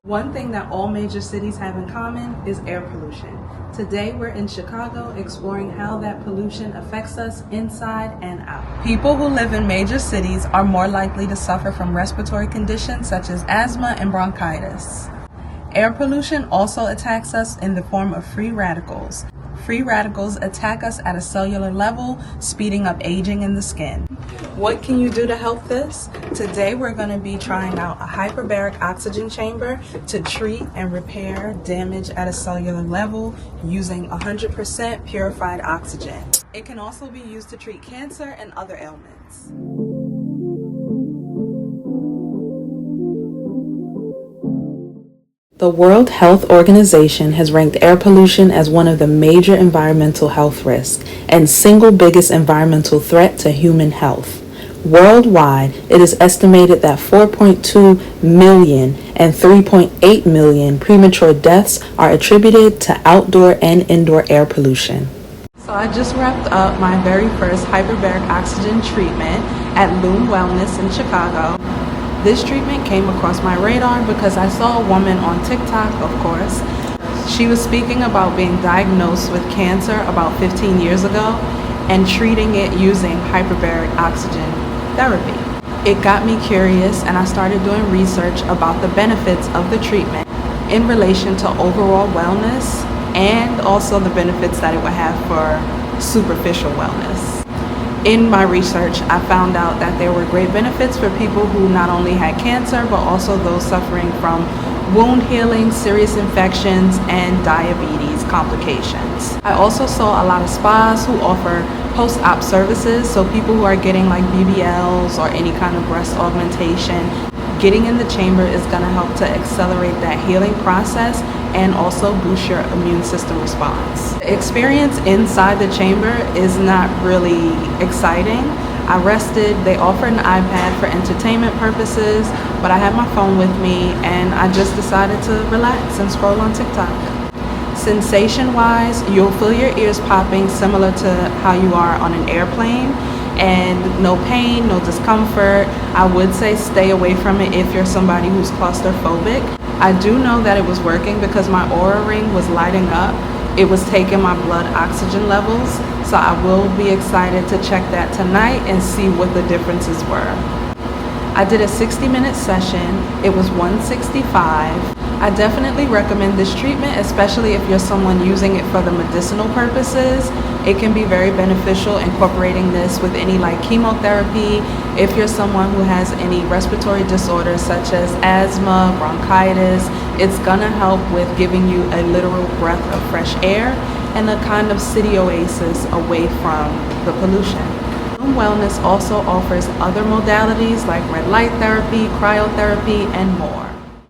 One thing that all major cities have in common is air pollution. Today we're in Chicago exploring how that pollution affects us inside and out. People who live in major cities are more likely to suffer from respiratory conditions such as asthma and bronchitis. Air pollution also attacks us in the form of free radicals. Free radicals attack us at a cellular level, speeding up aging in the skin. What can you do to help this? Today we're going to be trying out a hyperbaric oxygen chamber to treat and repair damage at a cellular level using 100% purified oxygen. It can also be used to treat cancer and other ailments. The World Health Organization has ranked air pollution as one of the major environmental health risks and single biggest environmental threat to human health. Worldwide, it is estimated that 4.2 million and 3.8 million premature deaths are attributed to outdoor and indoor air pollution. So I just wrapped up my very first hyperbaric oxygen treatment at Lume Wellness in Chicago. This treatment came across my radar because I saw a woman on TikTok, of course. She was speaking about being diagnosed with cancer about 15 years ago and treating it using hyperbaric oxygen therapy. It got me curious and I started doing research about the benefits of the treatment in relation to overall wellness and also the benefits that it would have for superficial wellness. In my research, I found out that there were great benefits for people who not only had cancer, but also those suffering from wound healing, serious infections, and diabetes complications. I also saw a lot of spas who offer post-op services, so people who are getting like BBLs or any kind of breast augmentation, getting in the chamber is going to help to accelerate that healing process and also boost your immune system response. The experience inside the chamber is not really exciting. I rested. They offered an iPad for entertainment purposes, but I had my phone with me and I just decided to relax and scroll on TikTok. Sensation-wise, you'll feel your ears popping similar to how you are on an airplane, and no pain, no discomfort. I would say stay away from it if you're somebody who's claustrophobic. I do know that it was working because my Aura ring was lighting up. It was taking my blood oxygen levels, so I will be excited to check that tonight and see what the differences were. I did a 60-minute session. It was $165. I definitely recommend this treatment, especially if you're someone using it for the medicinal purposes. It can be very beneficial incorporating this with any like chemotherapy. If you're someone who has any respiratory disorders such as asthma, bronchitis, it's gonna help with giving you a literal breath of fresh air and a kind of city oasis away from the pollution. Lume Wellness also offers other modalities like red light therapy, cryotherapy, and more.